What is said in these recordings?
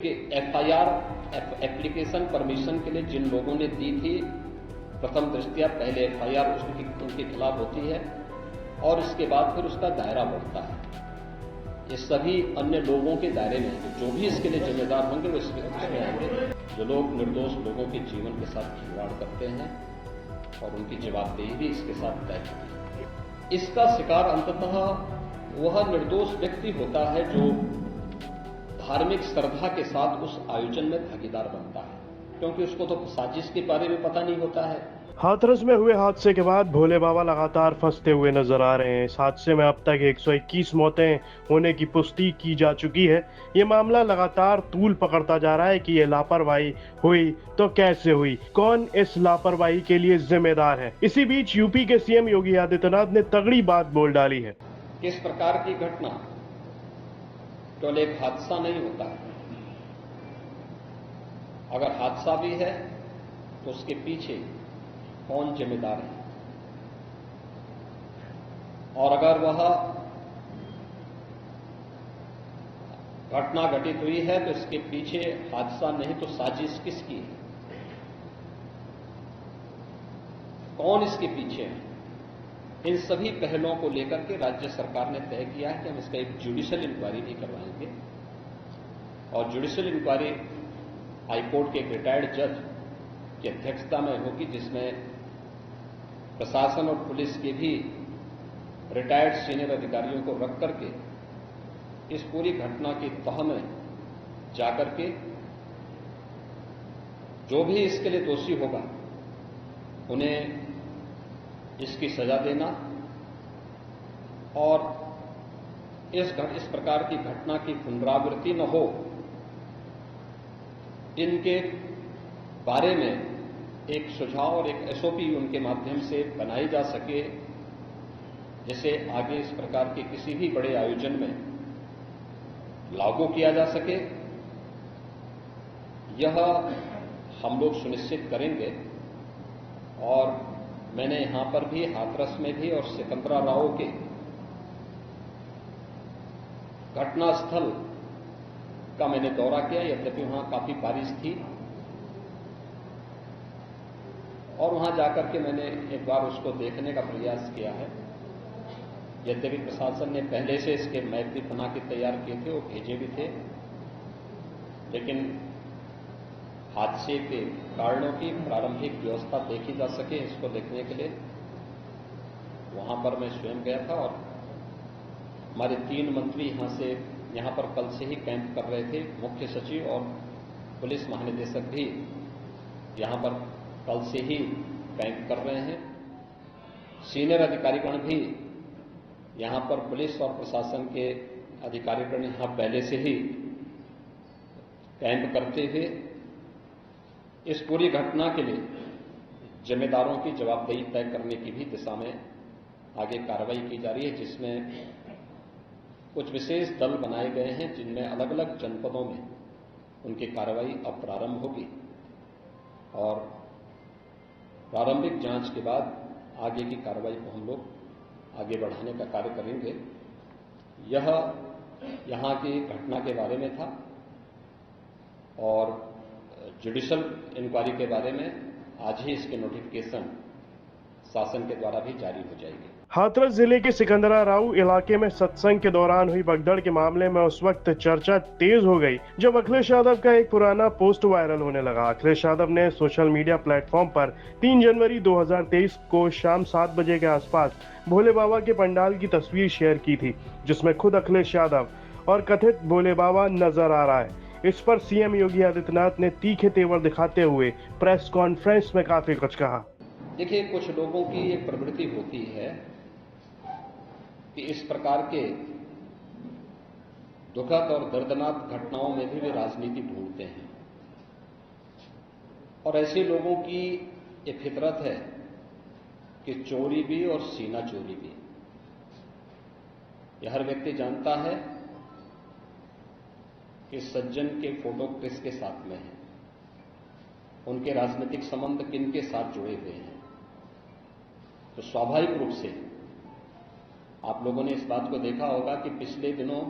कि FIR application permission के लिए जिन लोगों ने दी थी, प्रथम दृष्टया पहले एफआईआर उनके खिलाफ होती है और इसके बाद फिर उसका दायरा बढ़ता है। ये सभी अन्य लोगों के दायरे में हैं। जो भी इसके लिए जिम्मेदार होंगे वो इसमें आएंगे। जो लोग निर्दोष लोगों के जीवन के साथ खिलवाड़ करते हैं और उनकी जवाबदेही भी इसके साथ तय होती है। इसका शिकार अंततः वह निर्दोष व्यक्ति होता है जो धार्मिक श्रद्धा के साथ उस आयोजन में भागीदार बनता है, क्योंकि उसको तो साजिश के बारे में पता नहीं होता है। हाथरस में हुए हादसे के बाद भोले बाबा लगातार फंसते हुए नजर आ रहे हैं। इस हादसे में अब तक 121 मौतें होने की पुष्टि की जा चुकी है। ये मामला लगातार तूल पकड़ता जा रहा है कि ये लापरवाही हुई तो कैसे हुई, कौन इस लापरवाही के लिए जिम्मेदार है। इसी बीच यूपी के सीएम योगी आदित्यनाथ ने तगड़ी बात बोल डाली है। किस प्रकार की घटना केवल एक हादसा नहीं होता है। अगर हादसा भी है तो उसके पीछे कौन जिम्मेदार है, और अगर वह घटना घटित हुई है तो इसके पीछे हादसा नहीं तो साजिश किसकी है, कौन इसके पीछे है। इन सभी पहलुओं को लेकर के राज्य सरकार ने तय किया है कि हम इसका एक जुडिशियल इंक्वायरी भी करवाएंगे और जुडिशियल इंक्वायरी हाईकोर्ट के एक रिटायर्ड जज की अध्यक्षता में होगी, जिसमें प्रशासन और पुलिस के भी रिटायर्ड सीनियर अधिकारियों को रख करके इस पूरी घटना की तह में जाकर के जो भी इसके लिए दोषी होगा उन्हें इसकी सजा देना और इस प्रकार की घटना की पुनरावृत्ति न हो, इनके बारे में एक सुझाव और एक एसओपी उनके माध्यम से बनाई जा सके, जिसे आगे इस प्रकार के किसी भी बड़े आयोजन में लागू किया जा सके। यह हम लोग सुनिश्चित करेंगे और मैंने यहां पर भी, हाथरस में भी और सिकंदराराव के घटनास्थल का मैंने दौरा किया। यद्यपि वहां काफी बारिश थी और वहां जाकर के मैंने एक बार उसको देखने का प्रयास किया है। यद्यपि प्रशासन ने पहले से इसके मैप भी बना के तैयार किए थे, वो भेजे भी थे, लेकिन हादसे के कारणों की प्रारंभिक व्यवस्था देखी जा सके इसको देखने के लिए वहां पर मैं स्वयं गया था और हमारे 3 मंत्री यहां पर कल से ही कैंप कर रहे थे। मुख्य सचिव और पुलिस महानिदेशक भी यहां पर कल से ही कैंप कर रहे हैं। सीनियर अधिकारीगण भी यहां पर पुलिस और प्रशासन के अधिकारीगण यहां पहले से ही कैंप करते हुए इस पूरी घटना के लिए जिम्मेदारों की जवाबदेही तय करने की भी दिशा में आगे कार्रवाई की जा रही है, जिसमें कुछ विशेष दल बनाए गए हैं, जिनमें अलग अलग जनपदों में उनकी कार्रवाई अब प्रारंभ होगी और प्रारंभिक जांच के बाद आगे की कार्रवाई को हम लोग आगे बढ़ाने का कार्य करेंगे। यह यहां की घटना के बारे में था और जुडिशियल इंक्वायरी के बारे में आज ही इसके नोटिफिकेशन शासन के द्वारा भी जारी हो जाएगी। हाथरस जिले के सिकंदराराव इलाके में सत्संग के दौरान हुई भगदड़ के मामले में उस वक्त चर्चा तेज हो गई जब अखिलेश यादव का एक पुराना पोस्ट वायरल होने लगा। अखिलेश यादव ने सोशल मीडिया प्लेटफॉर्म पर 3 जनवरी 2023 को शाम 7 बजे के आसपास भोले बाबा के पंडाल की तस्वीर शेयर की थी, जिसमें खुद अखिलेश यादव और कथित भोले बाबा नजर आ रहा है। इस पर सीएम योगी आदित्यनाथ ने तीखे तेवर दिखाते हुए प्रेस कॉन्फ्रेंस में काफी कुछ कहा। देखिए, कुछ लोगों की एक प्रवृत्ति होती है कि इस प्रकार के दुखद और दर्दनाक घटनाओं में भी वे राजनीति ढूंढते हैं और ऐसे लोगों की एक फितरत है कि चोरी भी और सीना चोरी भी। यह हर व्यक्ति जानता है कि सज्जन के फोटो किसके साथ में है, उनके राजनीतिक संबंध किन के साथ जुड़े हुए हैं। तो स्वाभाविक रूप से आप लोगों ने इस बात को देखा होगा कि पिछले दिनों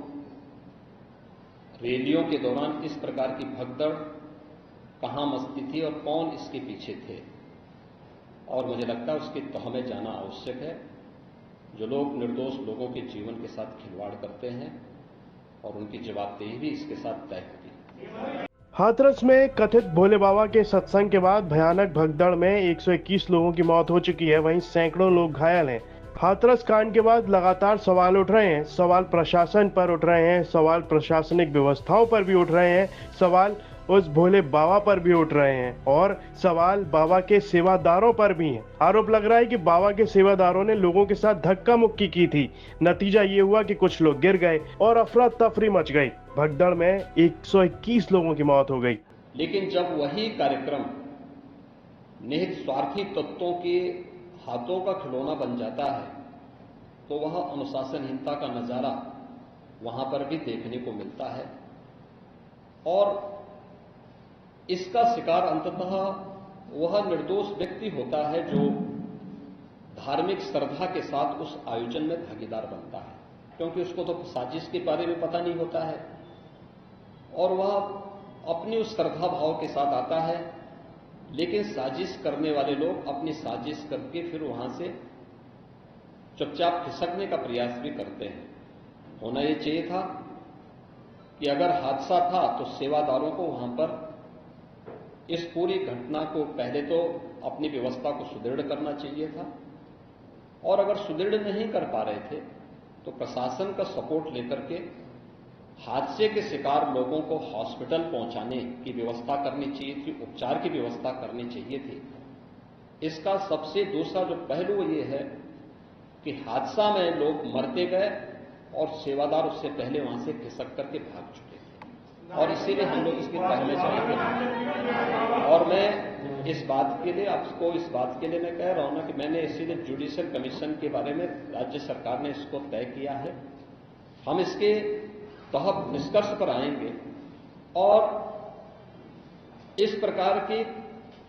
रैलियों के दौरान इस प्रकार की भगदड़ कहां मचती थी और कौन इसके पीछे थे, और मुझे लगता है उसकी तह में जाना आवश्यक है। जो लोग निर्दोष लोगों के जीवन के साथ खिलवाड़ करते हैं और उनकी जवाबदेही भी इसके साथ तय होगी। हाथरस में कथित भोले बाबा के सत्संग के बाद भयानक भगदड़ में 121 लोगों की मौत हो चुकी है, वहीं सैकड़ों लोग घायल हैं। हाथरस कांड के बाद लगातार सवाल उठ रहे हैं, सवाल प्रशासन पर उठ रहे हैं, सवाल प्रशासनिक व्यवस्थाओं पर भी उठ रहे हैं, सवाल उस भोले बाबा पर भी उठ रहे हैं और सवाल बाबा के सेवादारों पर भी हैं। आरोप लग रहा है कि बाबा के सेवादारों ने लोगों के साथ धक्का मुक्की की थी। नतीजा ये हुआ कि कुछ लोग गिर गए और अफरा तफरी मच गई। भगदड़ में 121 लोगों की मौत हो गई। लेकिन जब वही कार्यक्रम निहित स्वार्थी तत्वों के हाथों का खिलौना बन जाता है तो वह अनुशासनहीनता का नजारा वहां पर भी देखने को मिलता है और इसका शिकार अंततः वह निर्दोष व्यक्ति होता है जो धार्मिक श्रद्धा के साथ उस आयोजन में भागीदार बनता है, क्योंकि उसको तो साजिश के बारे में पता नहीं होता है और वह अपनी उस श्रद्धा भाव के साथ आता है, लेकिन साजिश करने वाले लोग अपनी साजिश करके फिर वहां से चुपचाप खिसकने का प्रयास भी करते हैं। होना यह चाहिए था कि अगर हादसा था तो सेवादारों को वहां पर इस पूरी घटना को पहले तो अपनी व्यवस्था को सुदृढ़ करना चाहिए था और अगर सुदृढ़ नहीं कर पा रहे थे तो प्रशासन का सपोर्ट लेकर के हादसे के शिकार लोगों को हॉस्पिटल पहुंचाने की व्यवस्था करनी चाहिए थी, उपचार की व्यवस्था करनी चाहिए थी। इसका सबसे दूसरा जो पहलू ये है कि हादसा में लोग मरते गए और सेवादार उससे पहले वहां से खिसक करके भाग चुके थे और इसीलिए हम लोग इसकी तह में चले गए। और मैं इस बात के लिए आपको इस बात के लिए मैं कह रहा हूं ना कि मैंने इसीलिए जुडिशियल कमीशन के बारे में राज्य सरकार ने इसको तय किया है। हम इसके तहत निष्कर्ष पर आएंगे और इस प्रकार के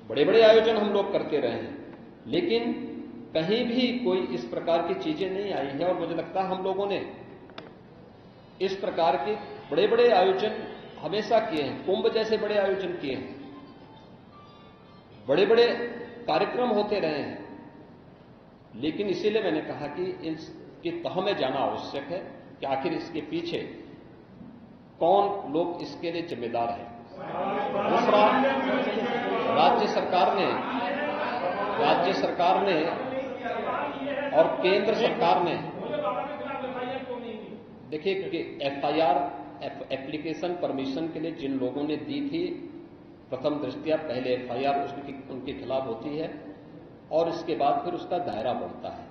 बड़े बड़े आयोजन हम लोग करते रहे हैं, लेकिन कहीं भी कोई इस प्रकार की चीजें नहीं आई है और मुझे लगता है हम लोगों ने इस प्रकार के बड़े बड़े आयोजन हमेशा किए हैं। कुंभ जैसे बड़े आयोजन किए हैं, बड़े बड़े कार्यक्रम होते रहे हैं, लेकिन इसीलिए मैंने कहा कि इसकी तह में जाना आवश्यक है कि आखिर इसके पीछे कौन लोग इसके लिए जिम्मेदार हैं। दूसरा, राज्य सरकार ने और केंद्र सरकार ने देखिए कि एफआईआर एप्लीकेशन परमिशन के लिए जिन लोगों ने दी थी, प्रथम दृष्टया पहले एफआईआर उनके खिलाफ होती है और इसके बाद फिर उसका दायरा बढ़ता है।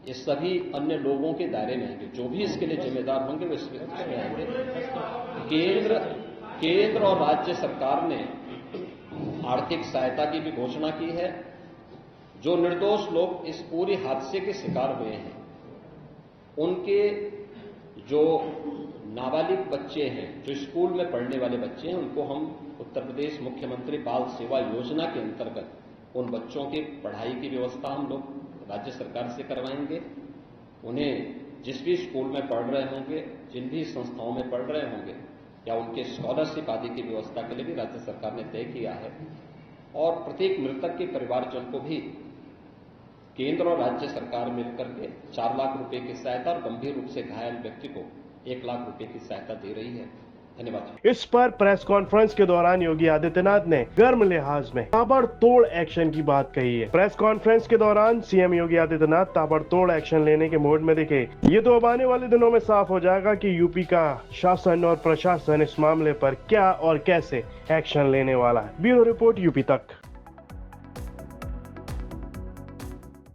ये सभी अन्य लोगों के दायरे में आएंगे, जो भी इसके लिए जिम्मेदार होंगे वो इसमें आएंगे। केंद्र और राज्य सरकार ने आर्थिक सहायता की भी घोषणा की है। जो निर्दोष लोग इस पूरे हादसे के शिकार हुए हैं, उनके जो नाबालिग बच्चे हैं, जो स्कूल में पढ़ने वाले बच्चे हैं, उनको हम उत्तर प्रदेश मुख्यमंत्री बाल सेवा योजना के अंतर्गत उन बच्चों की पढ़ाई की व्यवस्था हम लोग राज्य सरकार से करवाएंगे। उन्हें जिस भी स्कूल में पढ़ रहे होंगे, जिन भी संस्थाओं में पढ़ रहे होंगे, या उनके स्कॉलरशिप आदि की व्यवस्था के लिए भी राज्य सरकार ने तय किया है। और प्रत्येक मृतक के परिवारजन को भी केंद्र और राज्य सरकार मिलकर के 4 लाख रुपए की सहायता और गंभीर रूप से घायल व्यक्ति को 1 लाख रुपए की सहायता दे रही है। धन्यवाद। इस पर प्रेस कॉन्फ्रेंस के दौरान योगी आदित्यनाथ ने गर्म लिहाज में ताबड़तोड़ एक्शन की बात कही है। प्रेस कॉन्फ्रेंस के दौरान सीएम योगी आदित्यनाथ ताबड़तोड़ एक्शन लेने के मूड में दिखे। ये तो अब आने वाले दिनों में साफ हो जाएगा कि यूपी का शासन और प्रशासन इस मामले पर क्या और कैसे एक्शन लेने वाला है। ब्यूरो रिपोर्ट, यूपी तक।